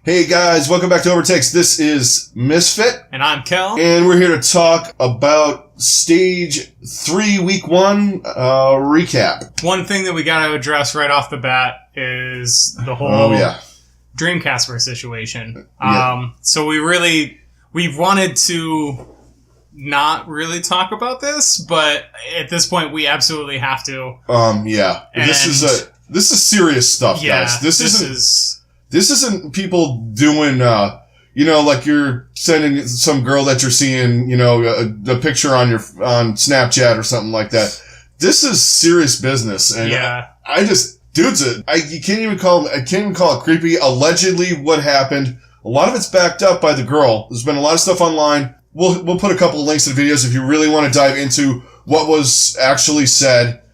Hey guys, welcome back to Overtakes. This is Misfit. And I'm Kel. And we're here to talk about Stage 3 Week 1 recap. One thing that we got to address right off the bat is the whole Dreamcast situation. So we wanted to not really talk about this, but at this point we absolutely have to. This is serious stuff, guys. This isn't people doing, like you're sending some girl that you're seeing, a picture on Snapchat or something like that. This is serious business. And you can't even call it creepy. Allegedly what happened. A lot of it's backed up by the girl. There's been a lot of stuff online. We'll put a couple of links to the videos if you really want to dive into what was actually said.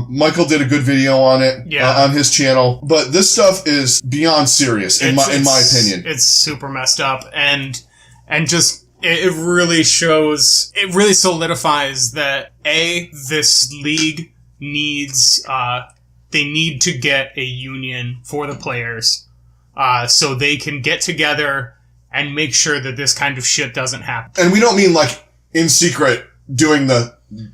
Michael did a good video on it on his channel, but this stuff is beyond serious in my opinion. It's super messed up, and just it really shows. It really solidifies that this league needs they need to get a union for the players, so they can get together and make sure that this kind of shit doesn't happen. And we don't mean like in secret doing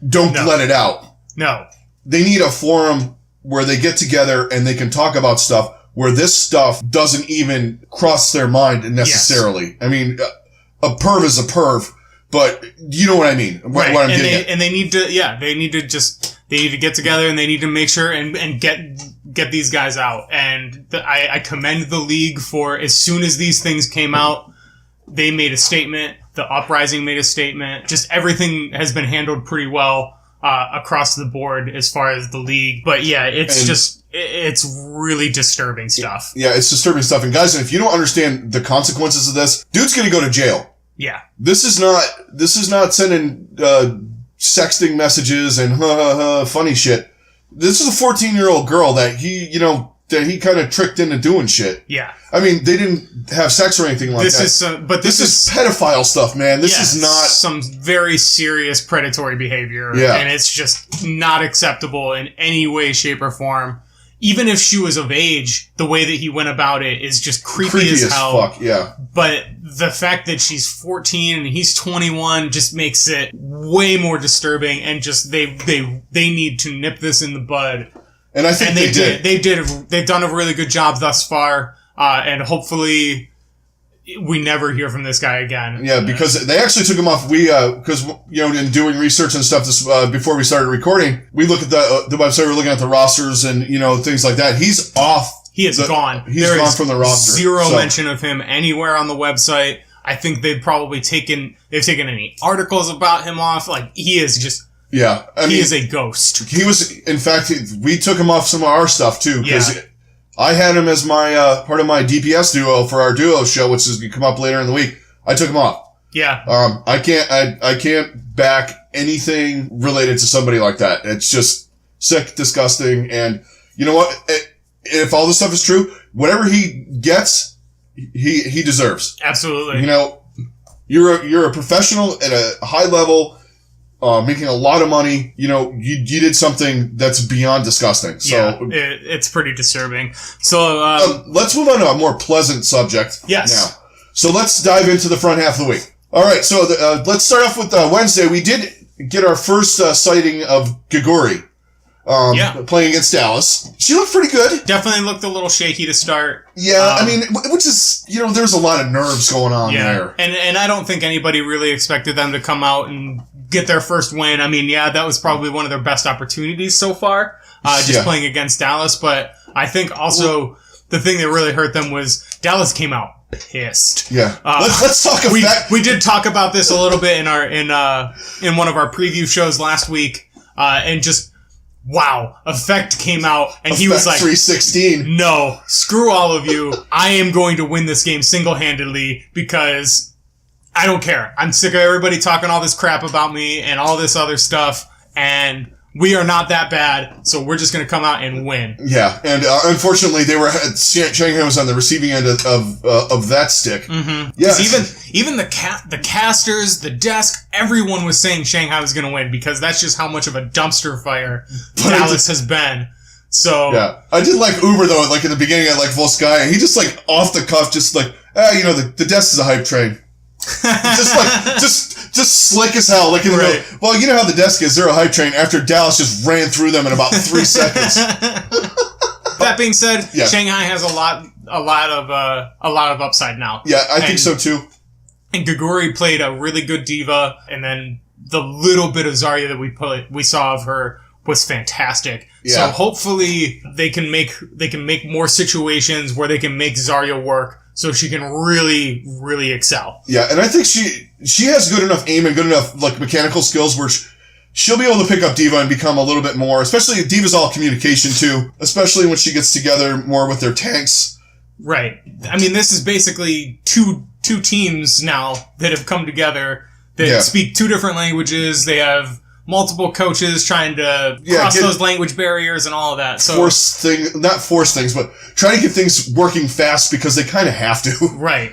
don't let it out. No. They need a forum where they get together and they can talk about stuff where this stuff doesn't even cross their mind necessarily. Yes. I mean, a perv is a perv, but you know what I mean. Right. What I'm getting at. And they need to get together and they need to make sure and get these guys out. And I commend the league for, as soon as these things came out, they made a statement. The Uprising made a statement. Just everything has been handled pretty well. Across the board as far as the league. But yeah, it's really disturbing stuff. Yeah, it's disturbing stuff. And guys, if you don't understand the consequences of this, dude's gonna go to jail. Yeah. This is not sending, sexting messages and funny shit. This is a 14-year-old girl that he kind of tricked into doing shit. Yeah. I mean, they didn't have sex or anything like that. This is pedophile stuff, man. This is not some very serious predatory behavior. Yeah. And it's just not acceptable in any way, shape, or form. Even if she was of age, the way that he went about it is just creepy as hell. Fuck, yeah. But the fact that she's 14 and he's 21 just makes it way more disturbing, and just they need to nip this in the bud. And I think they did. They've done a really good job thus far, and hopefully we never hear from this guy again. Yeah, because they actually took him off. Because in doing research and stuff before we started recording, we look at the website. We're looking at the rosters and things like that. He's off. He is gone. He's gone from the roster. Zero mention of him anywhere on the website. I think they've taken any articles about him off. Like, he is just. Yeah, he is a ghost. He was, in fact, we took him off some of our stuff too, because I had him as my part of my DPS duo for our duo show, which is going to come up later in the week. I took him off. Yeah. I can't back anything related to somebody like that. It's just sick, disgusting, and you know what? If all this stuff is true, whatever he gets, he deserves. Absolutely. You're a professional at a high level. Making a lot of money, you did something that's beyond disgusting. So it's pretty disturbing. So let's move on to a more pleasant subject. Yes. Now, so let's dive into the front half of the week. All right. So let's start off with Wednesday. We did get our first sighting of Gaguri. Playing against Dallas. She looked pretty good. Definitely looked a little shaky to start. Yeah, which is, there's a lot of nerves going on there. And I don't think anybody really expected them to come out and get their first win. That was probably one of their best opportunities so far, playing against Dallas. But I think also the thing that really hurt them was Dallas came out pissed. Yeah. Let's talk about that. We did talk about this a little bit in one of our preview shows last week, and just. Wow, Effect came out and he was like 316. No, screw all of you. I am going to win this game single-handedly because I don't care. I'm sick of everybody talking all this crap about me and all this other stuff, and we are not that bad, so we're just going to come out and win. Yeah, and unfortunately, Shanghai was on the receiving end of that stick. Mm-hmm. Yeah, even the casters, the desk, everyone was saying Shanghai was going to win because that's just how much of a dumpster fire Dallas has been. So yeah, I did like Uber though. Like in the beginning, I like Volskaya, and he just like off the cuff, just like the desk is a hype train. just slick as hell. Like in the middle. Well, you know how the desk is. They're a hype train. After Dallas just ran through them in about 3 seconds. That being said, Shanghai has a lot of upside now. Yeah, I think so too. And Gaguri played a really good diva, and then the little bit of Zarya that we saw of her was fantastic. Yeah. So hopefully they can make more situations where they can make Zarya work so she can really, really excel. Yeah, and I think she has good enough aim and good enough like mechanical skills where she'll be able to pick up Diva and become a little bit more, especially Diva's all communication too, especially when she gets together more with their tanks. Right. I mean, this is basically two teams now that have come together that speak 2 different languages. They have multiple coaches trying to cross those language barriers and all of that. So not force things, but try to get things working fast because they kind of have to. Right.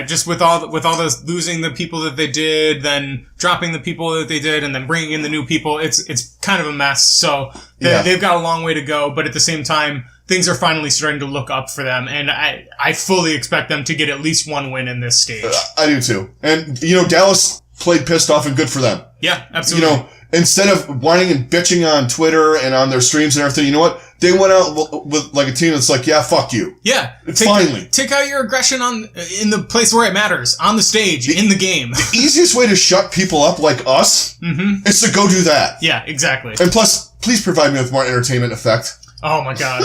Just with all this losing the people that they did, then dropping the people that they did, and then bringing in the new people, it's kind of a mess. So they've got a long way to go, but at the same time, things are finally starting to look up for them, and I fully expect them to get at least 1 win in this stage. I do too. And, Dallas played pissed off and good for them. Yeah, absolutely. Instead of whining and bitching on Twitter and on their streams and everything, you know what? They went out with like a team that's like, yeah, fuck you. Yeah. Finally. Take out your aggression in the place where it matters. On the stage, in the game. The easiest way to shut people up like us is to go do that. Yeah, exactly. And plus, please provide me with more entertainment effect. Oh my god.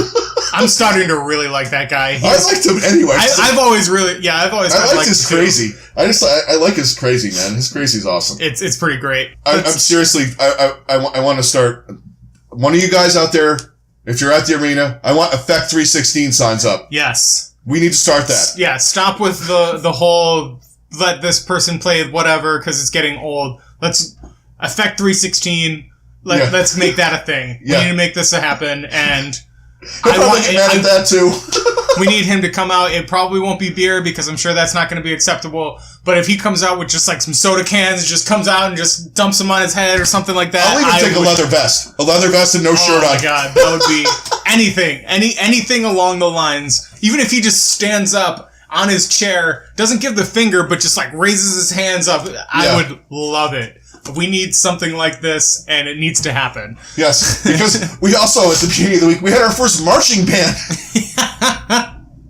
I'm starting to really like that guy. I liked him anyway. I've always liked his crazy. I like his crazy, man. His crazy's awesome. It's pretty great. I'm seriously, I want to start, one of you guys out there, if you're at the arena, I want Effect 316 signs up. Yes. We need to start that. Yeah, stop with the whole, let this person play whatever because it's getting old. Let's, Effect 316, let's make that a thing. Yeah. We need to make this happen, and I want that too. We need him to come out. It probably won't be beer because I'm sure that's not going to be acceptable. But if he comes out with just like some soda cans, just comes out and just dumps them on his head or something like that, I'll even take a leather vest and no shirt on. Oh my god, that would be anything along the lines. Even if he just stands up on his chair, doesn't give the finger, but just like raises his hands up, I would love it. We need something like this, and it needs to happen. Yes, because we also, at the beginning of the week, we had our first marching band.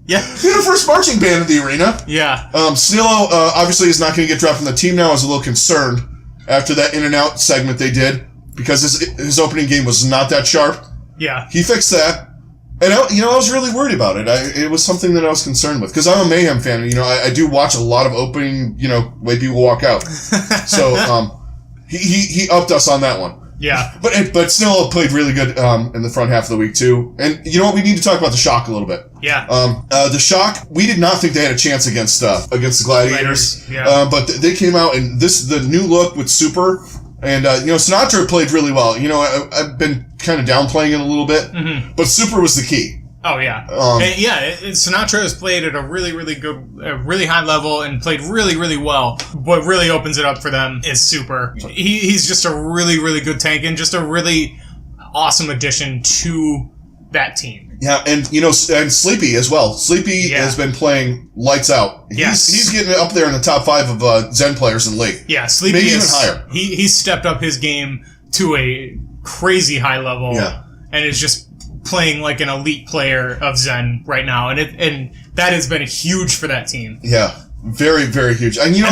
Yeah. We had our first marching band in the arena. Yeah. Snillo, obviously, is not going to get dropped from the team now. I was a little concerned after that in and out segment they did, because his opening game was not that sharp. Yeah. He fixed that. And, I was really worried about it. It was something that I was concerned with. Because I'm a Mayhem fan. I do watch a lot of opening, way people walk out. So, He upped us on that one. Yeah. But Snillo played really good in the front half of the week, too. And you know what? We need to talk about the Shock a little bit. Yeah. The Shock, we did not think they had a chance against the Gladiators. Yeah. But they came out, and the new look with Super, and, Sinatra played really well. I've been kind of downplaying it a little bit, but Super was the key. Oh, yeah. Sinatra has played at a really, really good, really high level and played really, really well. What really opens it up for them is Super. He's just a really, really good tank and just a really awesome addition to that team. Yeah, and Sleepy as well. Sleepy has been playing lights out. Yes. He's getting up there in the top 5 of Zen players in the league. Yeah, Sleepy maybe even higher. He's stepped up his game to a crazy high level. Yeah. And is just playing like an elite player of Zen right now, and that has been huge for that team. Yeah, very, very huge. And he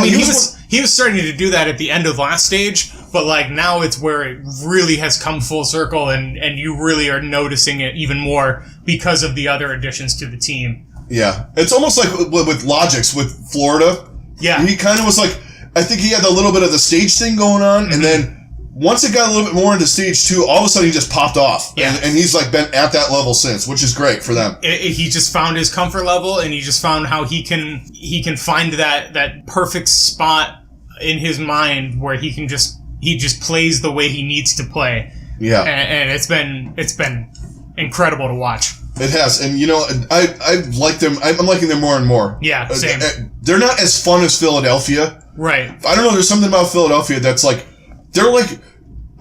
was starting to do that at the end of last stage, but like now it's where it really has come full circle, and you really are noticing it even more because of the other additions to the team. Yeah, it's almost like with Logix with Florida. Yeah, he kind of was like, I think he had a little bit of the stage thing going on, and then once it got a little bit more into stage 2, all of a sudden he just popped off. Yeah. And he's like been at that level since, which is great for them. He just found his comfort level, and he just found how he can find that perfect spot in his mind where he just plays the way he needs to play. Yeah. And it's been incredible to watch. It has. And I like them. I'm liking them more and more. Yeah, same. They're not as fun as Philadelphia. Right. I don't know, there's something about Philadelphia that's like, they're like,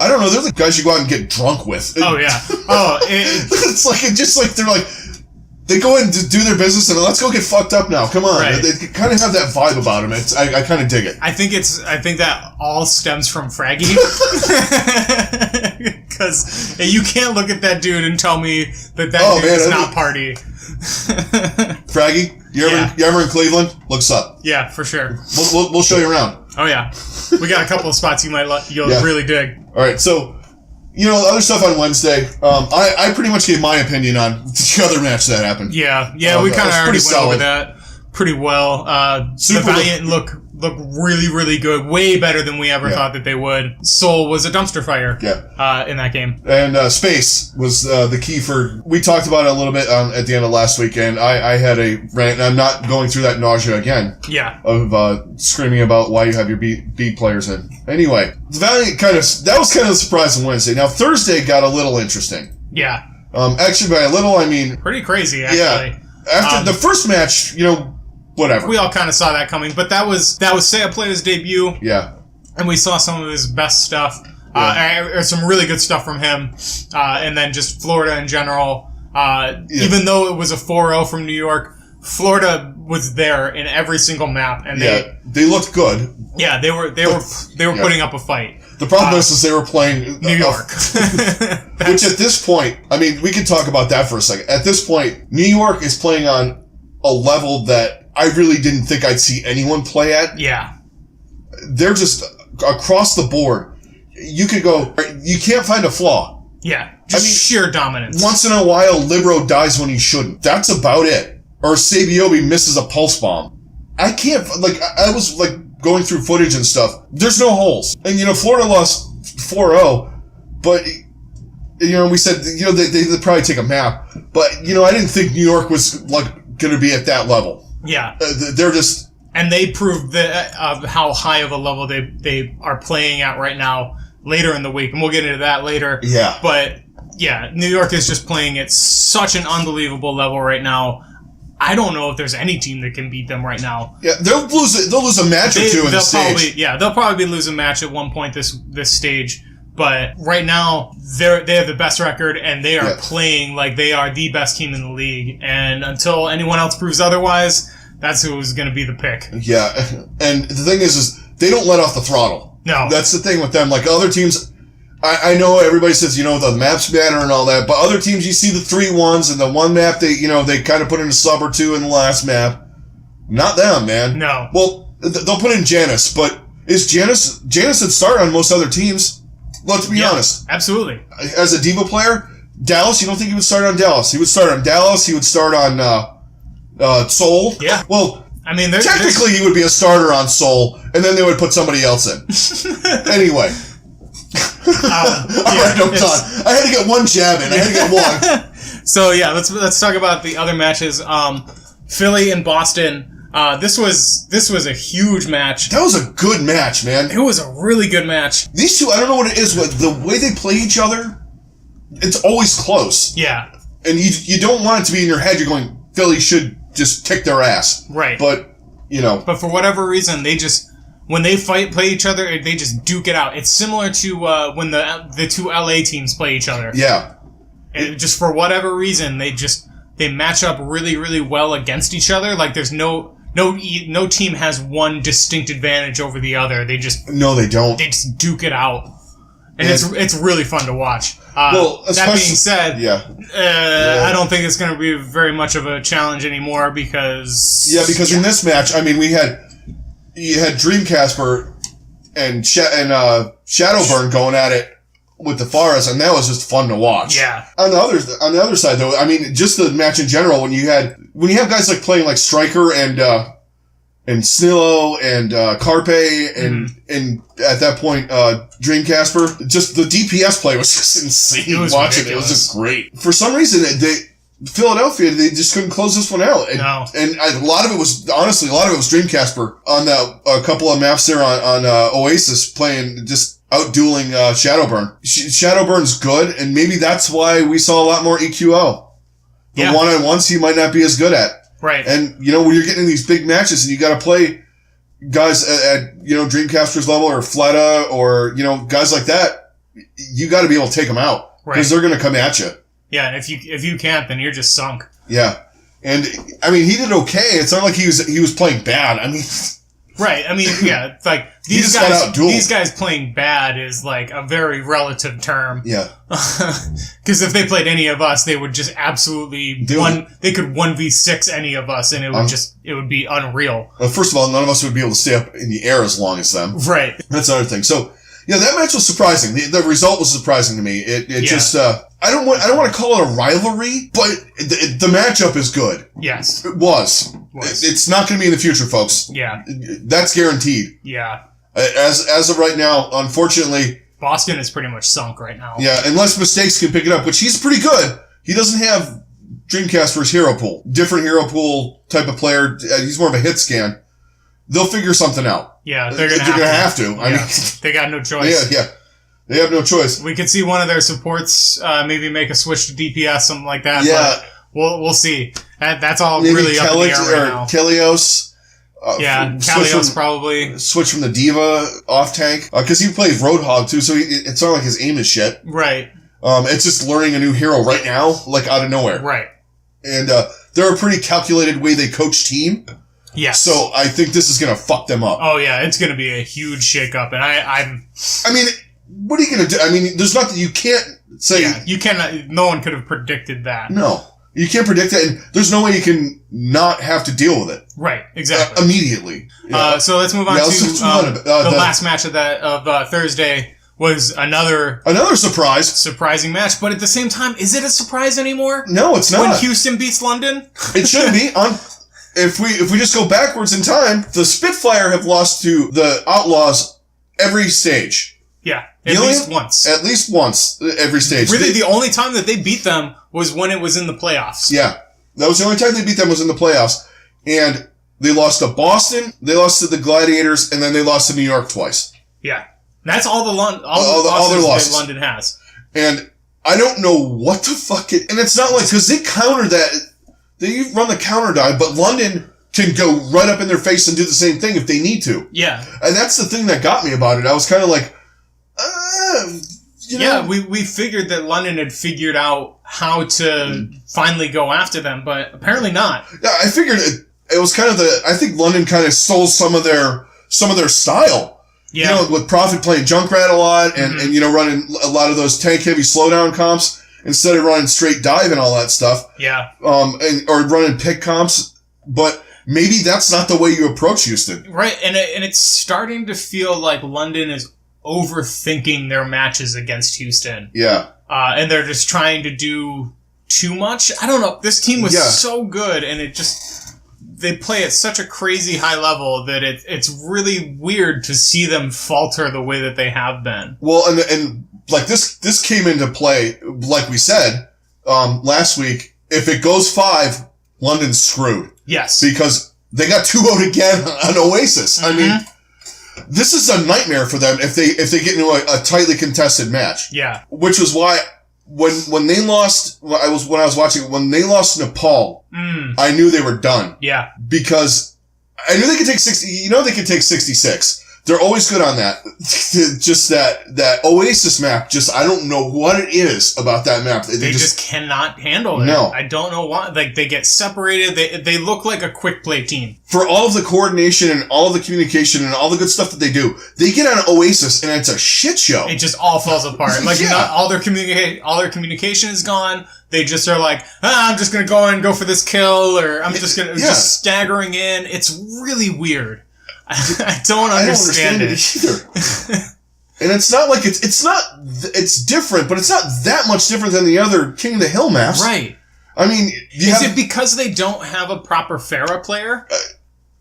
I don't know. They're the guys you go out and get drunk with. Oh yeah. Oh, it's like they're like they go in to do their business and let's go get fucked up now. Come on. Right. They kind of have that vibe about them. I kind of dig it. I think that all stems from Fraggy. Because you can't look at that dude and tell me that dude is not party. Fraggy, you ever in Cleveland? Look us up. Yeah, for sure. We'll show you around. Oh yeah, we got a couple of spots you'll really dig. All right, so other stuff on Wednesday. I pretty much gave my opinion on the other match that happened. Yeah, we kind of already went over that pretty well. The Valiant look really, really good. Way better than we ever thought that they would. Soul was a dumpster fire in that game. And Space was the key for... We talked about it a little bit at the end of last weekend. I had a rant, and I'm not going through that nausea again. Yeah. Of screaming about why you have your B players in. Anyway, the Valiant that was kind of a surprise on Wednesday. Now, Thursday got a little interesting. Yeah. Actually, by a little, I mean... Pretty crazy, actually. Yeah. After the first match, whatever. We all kind of saw that coming, but that was Seiya Player's debut. Yeah. And we saw some of his best stuff. Or some really good stuff from him. And then just Florida in general. Even though it was a 4-0 from New York, Florida was there in every single map, and they looked good. Yeah, they were putting up a fight. The problem is they were playing New York. Which at this point, I mean, we could talk about that for a second. At this point, New York is playing on a level that I really didn't think I'd see anyone play at. Yeah. They're just across the board. You can't find a flaw. Yeah. Just sheer dominance. Once in a while, Libero dies when he shouldn't. That's about it. Or Sabiobi misses a pulse bomb. I can't, I was going through footage and stuff. There's no holes. And, Florida lost 4-0, but, we said, they'd probably take a map. But, I didn't think New York was, going to be at that level. Yeah. They're just... And they proved how high of a level they are playing at right now later in the week. And we'll get into that later. Yeah. But, New York is just playing at such an unbelievable level right now. I don't know if there's any team that can beat them right now. Yeah, they'll lose a match or two in the stage. They'll probably lose a match at one point this stage. But right now, they have the best record, and they are playing like they are the best team in the league. And until anyone else proves otherwise, that's who's going to be the pick. Yeah, and the thing is they don't let off the throttle. No. That's the thing with them. Like other teams, I know everybody says, the maps matter and all that, but other teams, you see the 3-1s, and the one map, they kind of put in a sub or two in the last map. Not them, man. No. Well, they'll put in Janus, but is Janus would start on most other teams. Let's be honest. Absolutely. As a Diva player, Dallas, you don't think he would start on Dallas. He would start on Dallas. He would start on Seoul. Yeah. Well, I mean, technically he would be a starter on Seoul, and then they would put somebody else in. Anyway. I'm done. I had to get one jab in. I had to get one. So, let's talk about the other matches. Philly and Boston. This was a huge match. That was a good match, man. It was a really good match. These two, I don't know what it is, but the way they play each other, it's always close. Yeah. And you don't want it to be in your head, you're going, Philly should just kick their ass. Right. But, But for whatever reason, when they play each other, they just duke it out. It's similar to when the two LA teams play each other. Yeah. And just for whatever reason, they match up really, really well against each other. Like there's no team has one distinct advantage over the other. No, they don't. They just duke it out, and it's really fun to watch. That being said, I don't think it's going to be very much of a challenge anymore because in this match, I mean, you had Dreamcasper and Shadowburn going at it with the Faras, and that was just fun to watch. Yeah. On the other side, though, I mean, just the match in general, when you have guys playing like Stryker and Snillo and Carpe and at that point Dreamcasper, just the DPS play was just insane. Watching it was just great. For some reason, Philadelphia, they just couldn't close this one out. And, a lot of it was Dreamcasper on a couple of maps there on Oasis playing just outdueling Shadowburn. Shadowburn's good, and maybe that's why we saw a lot more EQO. The one-on-ones he might not be as good at. Right. And, when you're getting these big matches and you got to play guys at Dreamcaster's level or Fleta or, guys like that, you got to be able to take them out because they're going to come at you. Yeah, and if you can't, then you're just sunk. Yeah, and I mean, he did okay. It's not like he was playing bad. I mean, right. I mean, yeah, it's like these guys playing bad is like a very relative term. Yeah, because if they played any of us, they would just absolutely they could 1v6 any of us, and it would be unreal. Well, first of all, none of us would be able to stay up in the air as long as them. Right. That's another thing. So. Yeah, that match was surprising. The result was surprising to me. It just I don't want to call it a rivalry, but the matchup is good. Yes, it was. It's not going to be in the future, folks. Yeah, that's guaranteed. Yeah. As of right now, unfortunately, Boston is pretty much sunk right now. Yeah, unless Mistakes can pick it up, which he's pretty good. He doesn't have Dreamcast for his hero pool. Different hero pool type of player. He's more of a hit scan. They'll figure something out. Yeah, they're gonna have to. I mean, they got no choice. Yeah, they have no choice. We could see one of their supports maybe make a switch to DPS, something like that. Yeah, but we'll see. That's all maybe really up in the air right now. Kelios. Kelios probably switch from the Diva off tank because he plays Roadhog too, so it's not like his aim is shit. Right. It's just learning a new hero right now, like out of nowhere. Right. And they're a pretty calculated way they coach team. Yes. So I think this is going to fuck them up. Oh yeah, it's going to be a huge shakeup, and I mean, what are you going to do? I mean, there's nothing you can't say. Yeah, you cannot. No one could have predicted that. No, you can't predict it, and there's no way you can not have to deal with it. Right. Exactly. Immediately. Yeah. So let's move on to the last match of Thursday. Was another surprising match, but at the same time, is it a surprise anymore? No, it's not. When Houston beats London, it shouldn't be. If we just go backwards in time, the Spitfire have lost to the Outlaws every stage. Yeah, at least once. At least once, every stage. Really, the only time that they beat them was when it was in the playoffs. Yeah, that was the only time they beat them was in the playoffs. And they lost to Boston, they lost to the Gladiators, and then they lost to New York twice. Yeah. That's all the losses that London has. And I don't know what the fuck and it's not like, because they counter that. They run the counter dive, but London can go right up in their face and do the same thing if they need to. Yeah. And that's the thing that got me about it. I was kind of like, Yeah, we figured that London had figured out how to finally go after them, but apparently not. Yeah, I figured it was kind of I think London kind of stole some of their style. Yeah. You know, with Prophet playing Junkrat a lot and running a lot of those tank heavy slowdown comps. Instead of running straight dive and all that stuff. Yeah. Or running pick comps. But maybe that's not the way you approach Houston. Right. And it's starting to feel like London is overthinking their matches against Houston. Yeah. And they're just trying to do too much. I don't know. This team was so good, and they play at such a crazy high level that it's really weird to see them falter the way that they have been. Well, and like this came into play, like we said, last week. If it goes 5, London's screwed. Yes. Because they got 2-0 again on Oasis. Mm-hmm. I mean, this is a nightmare for them if they get into a tightly contested match. Yeah. Which was why when they lost, when I was watching, when they lost Nepal, I knew they were done. Yeah. Because I knew they could take 60, they could take 66. They're always good on that. Just that Oasis map, I don't know what it is about that map. They just cannot handle it. No. I don't know why. Like, they get separated. They look like a quick play team. For all of the coordination and all of the communication and all the good stuff that they do, they get on Oasis and it's a shit show. It just all falls apart. Like, all their communication is gone. They just are like, I'm just going to go for this kill, or I'm just going to just staggering in. It's really weird. I don't understand it either. And it's not like it's different, but it's not that much different than the other King of the Hill maps. Right. I mean, is it because they don't have a proper Pharah player?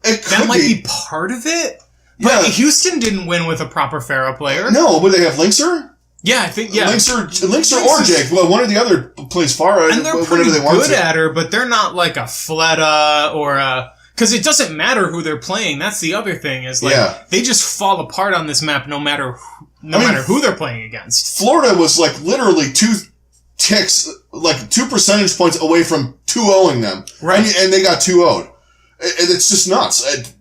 That might be part of it. But Houston didn't win with a proper Pharah player. No, but they have Linkser? Yeah, I think, Linkser or Jake. Well, one or the other plays Pharah. And they're pretty good at her, but they're not like a Fleta or a... Because it doesn't matter who they're playing. That's the other thing. Is like they just fall apart on this map no matter who they're playing against. Florida was like literally 2 ticks, like 2 percentage points away from 2-0ing them. Right. And they got 2-0'd. It's just nuts.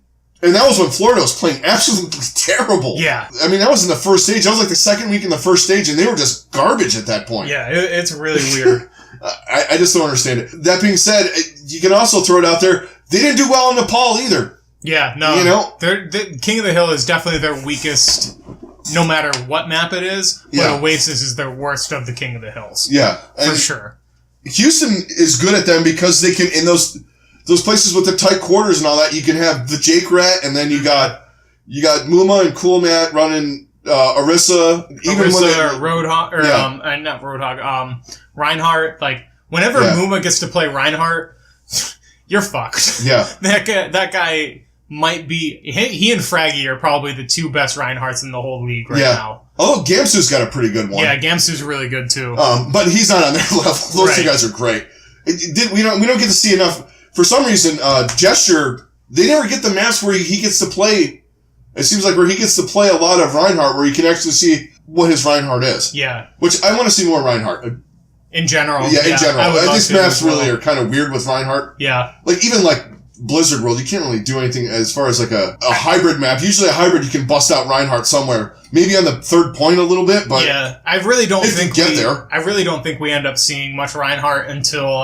And that was when Florida was playing absolutely terrible. Yeah. I mean, that was in the first stage. That was like the second week in the first stage, and they were just garbage at that point. Yeah, it's really weird. I just don't understand it. That being said, you can also throw it out there. They didn't do well in Nepal either. Yeah, no. You know? The King of the Hill is definitely their weakest, no matter what map it is, but Oasis is their worst of the King of the Hills. Yeah. For sure. Houston is good at them because they can, in those places with the tight quarters and all that, you can have the Jake Rat, and then you got Muma and Cool Matt running Orisa. Even when they, or Roadhog, or not Roadhog, Reinhardt. Like, whenever Muma gets to play Reinhardt, you're fucked. Yeah. That guy might be, he and Fraggy are probably the two best Reinhardts in the whole league right now. Oh, Gamsu's got a pretty good one. Yeah, Gamsu's really good too. But he's not on their level. Those two guys are great. We don't get to see enough. For some reason, Gesture, they never get the maps where he gets to play. It seems like where he gets to play a lot of Reinhardt, where you can actually see what his Reinhardt is. Yeah. Which I want to see more Reinhardt. In general. Yeah, in general. These maps really are kind of weird with Reinhardt. Yeah. Like, even like Blizzard World, you can't really do anything as far as like a hybrid map. Usually a hybrid, you can bust out Reinhardt somewhere. Maybe on the third point a little bit, but yeah, I really don't think we end up seeing much Reinhardt until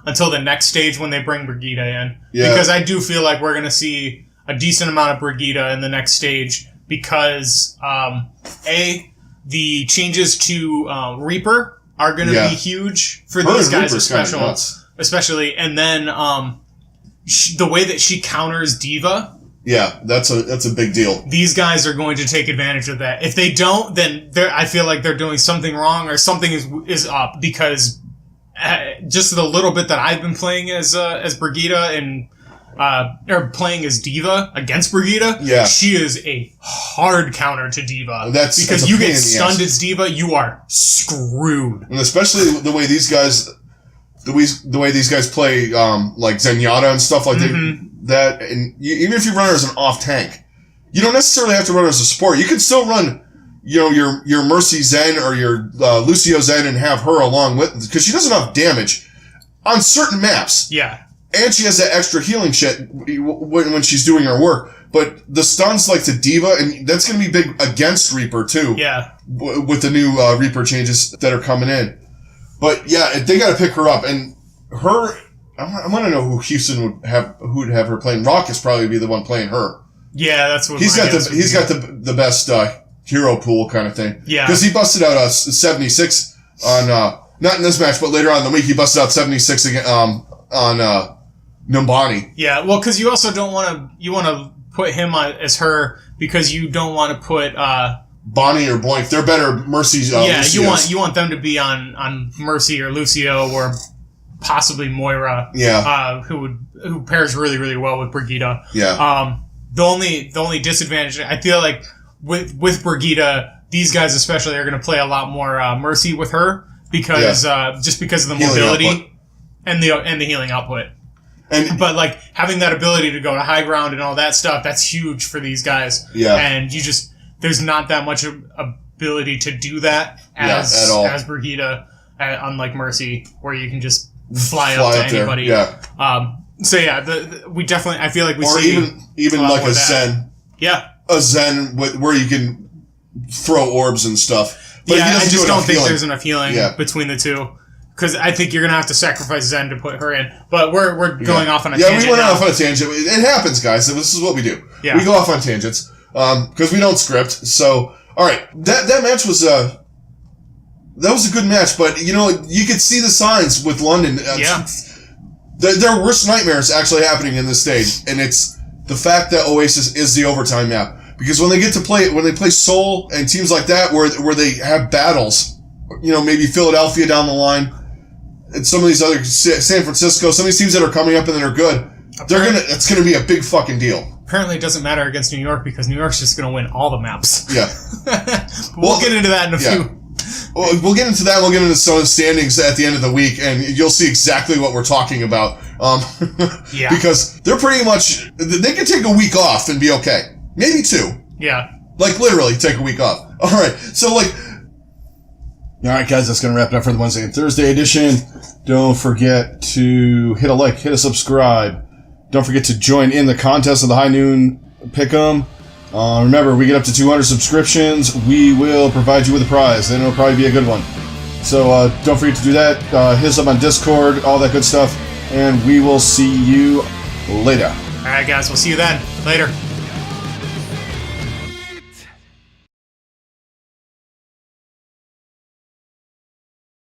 the next stage when they bring Brigitte in. Yeah. Because I do feel like we're going to see a decent amount of Brigitte in the next stage because the changes to Reaper are going to be huge for these guys, especially, and then the way that she counters D.Va. Yeah, that's a big deal. These guys are going to take advantage of that. If they don't, then I feel like they're doing something wrong or something is up, because just the little bit that I've been playing as Brigitte and or playing as D.Va against Brigitte, she is a hard counter to D.Va. Because you get stunned as D.Va, you are screwed. And especially the way these guys, the way these guys play, like Zenyatta and stuff like that. And even if you run her as an off tank, you don't necessarily have to run her as a support. You can still run, your Mercy Zen or your Lucio Zen and have her along with, because she does enough damage on certain maps. Yeah. And she has that extra healing shit when she's doing her work. But the stuns like to D.Va, and that's going to be big against Reaper too. Yeah. With the new Reaper changes that are coming in. But yeah, they got to pick her up. And her, I want to know who Houston would have her playing. Raucus probably be the one playing her. Yeah, that's what he's got the best hero pool kind of thing. Yeah. Because he busted out a 76 on not in this match, but later on in the week he busted out 76 again on Numbani. Yeah, well, because you also don't want to put him on as her, because you don't want to put Bonnie or Boink. They're better Mercy's. Yeah, Lucios. you want them to be on Mercy or Lucio or possibly Moira. Yeah. Who pairs really, really well with Brigitte. Yeah. The only disadvantage, I feel like with Brigitte, these guys especially are going to play a lot more Mercy with her because just because of the mobility and the healing output. But like having that ability to go to high ground and all that stuff, that's huge for these guys. Yeah. And there's not that much ability to do that as Brigitte, unlike Mercy, where you can just fly up to anybody. Yeah. So yeah, we definitely, I feel like we see even like a Zen. Yeah. A Zen where you can throw orbs and stuff. But I just don't think there's enough healing between the two. Because I think you're going to have to sacrifice Zen to put her in. But we're going off on a tangent. Yeah, we went off on a tangent. It happens, guys. This is what we do. Yeah. We go off on tangents. Because we don't script. So, alright. That match was, that was a good match. But, you could see the signs with London. There are worse nightmares actually happening in this stage. And it's the fact that Oasis is the overtime map. Because when they play Seoul and teams like that where they have battles, maybe Philadelphia down the line, and some of these other San Francisco, some of these teams that are coming up and that are good, it's gonna be a big fucking deal. Apparently, it doesn't matter against New York because New York's just gonna win all the maps. Yeah, we'll get into that in a few. Well, we'll get into that. We'll get into some of the standings at the end of the week, and you'll see exactly what we're talking about. Because they're pretty much they can take a week off and be okay, maybe 2. Yeah, like literally take a week off. All right, so like. All right, guys, that's going to wrap it up for the Wednesday and Thursday edition. Don't forget to hit a like, hit a subscribe. Don't forget to join in the contest of the High Noon pick them. Remember, we get up to 200 subscriptions, we will provide you with a prize, and it'll probably be a good one. So don't forget to do that. Hit us up on Discord, all that good stuff, and we will see you later. Alright guys, we'll see you then. Later.